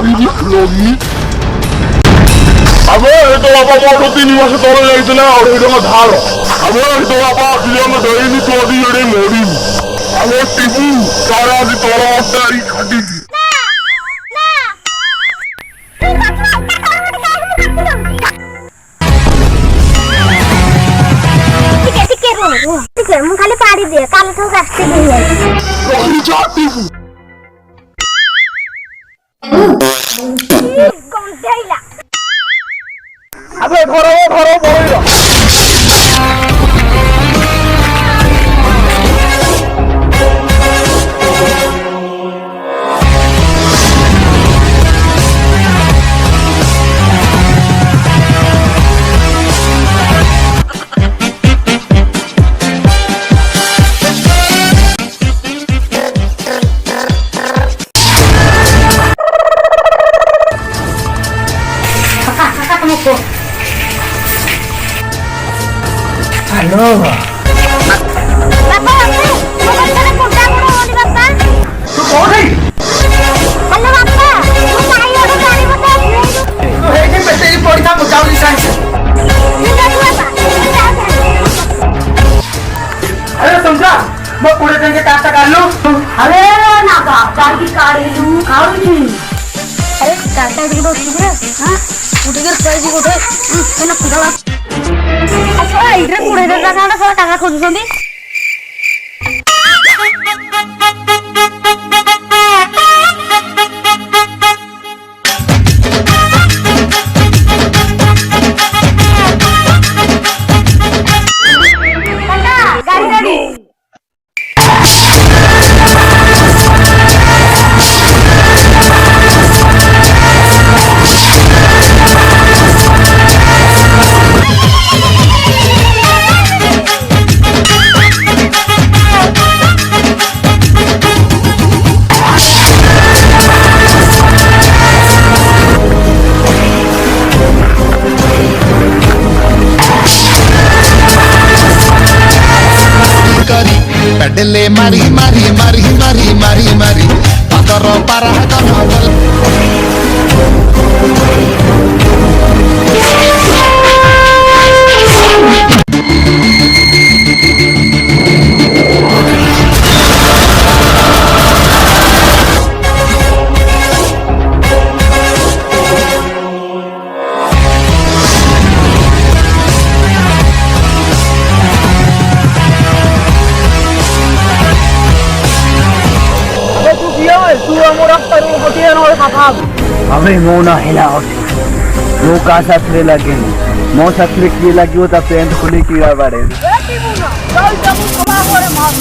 अब तो बापा मोटो 3 मास तले जाइतला 2.5 टका धार अब तो बापा आखिले हम देइनी तो दी एडे मोड़ी अब टिपू सारा दी तोरा तारी खादी ठीक है मु खाली पाड़ी दे काल तो रास्ते दे कोई जाती हूं कौन देला अबे घरो बोइलो हेलो बाबा मोबाइल करे कोटा कोड़ा होनी बाबा तू कौन है हेलो बाबा तू काई ओडे गाड़ी बता तो हे के बेटे ही पड़ी था बचाओ निशान से अरे समझा मैं पूरे दिन के काटा कर लूं अरे ना का गाड़ी काड़ी लू काड़ी अरे काटा दी दो सुबह हां उठकर पैसे कोठे केना पिगला अच्छा इधर कोड़े दे टाका सब टाका खोजुछंदी गाड़ी गाड़ी पेडले मारी मारी मारी मारी मारी मारी पाकर पारा कर हमें मोना हिला वो का साथरे लगे मो साथरे की लगी वो ता पेंट खुली कीड़ा बाड़े चल जब कमा करे मार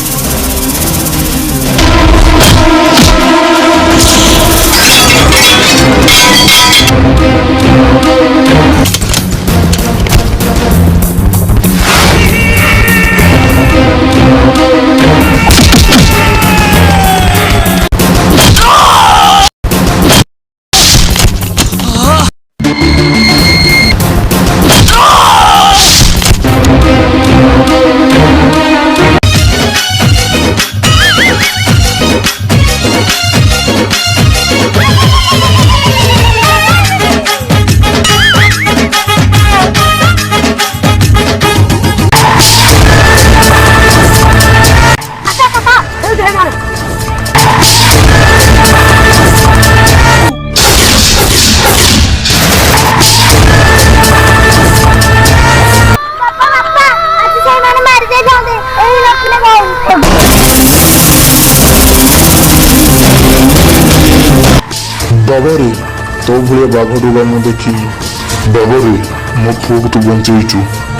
बाबारे तो भले बाघडुला मु देखी बाबारे मो पुक तू बंचेचु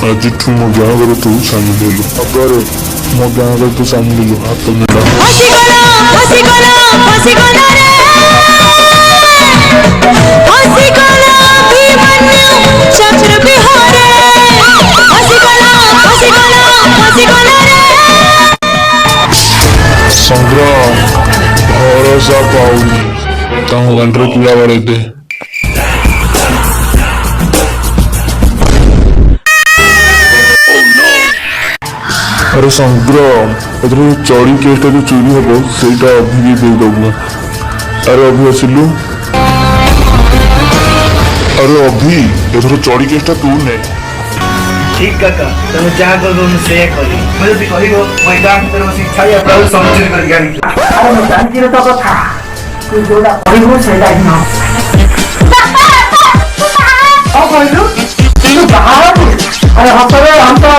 आज मो गाँव तू सामने देलु बाबारे मो गाँव तू सामने देलु हाथ मिला संग्राम भरोसा पाऊनी ताऊ अंडर किया बड़े थे अरे संग्राम अरे चौड़ी केसटा जो चोरी हम से अभी दे दूंगा अरे अभी आसिलु अरे अभी एथर चढ़ी केसटा तू ने ठीक काका तुम जहाँ कर दो से करी मुझे भी कही हो मैं गांव की तरफ से इच्छा या प्रभु समझ कर गया अरे मैं जानती हूं तो कथा तू जोड़ा कही हो से लाइन ना ओ कहलू तू बाहर अरे हसरे हम तो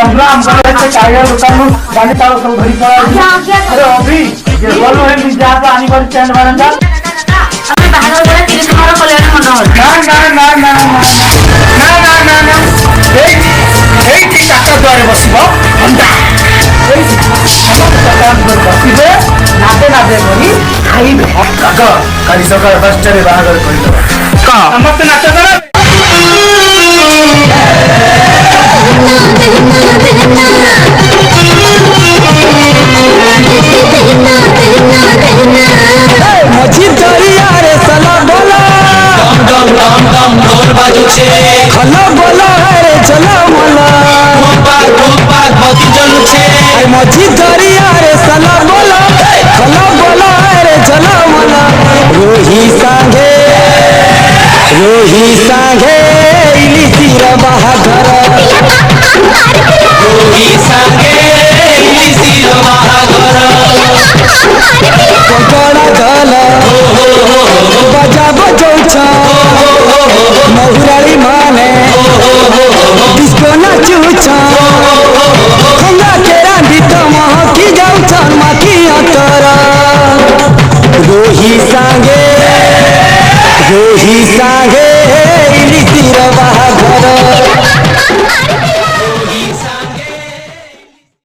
संग्राम करे से काया दुकान गाड़ी तारो सब भरी पड़ा अरे अभी ये बोलो है मी जा का आनी पर स्टैंड बरंदा अबे बाहर वाला तीन तुम्हारा कल्याण मन हो ना এই কি টাকা দ্বারে বসিব ঘন্টা এই টাকা দ্বারে বসিবে নাতে করি খাইবে কাকা কালি সকাল 10টারে বাহাগর করি দেবা কা আমার তো নাচা করা मझी दरिया रे सला बोला डम डम डम डम ढोल बाजुछे खला बोला रे चला मला धूप बत्ती जलुछे मझी दरिया रे सला बोला खला बोला रे चला मला रोही सांगे इली तीर बाहाघर रोही सांगे इलिसिर बाहाघर पकड़ा गल बजा बजौछ महुराली माने डिस्को नाचुछ खंगा के रांधी तो महकी जाउछन माकी अतर रोही सांगे इली तीर बाहाघर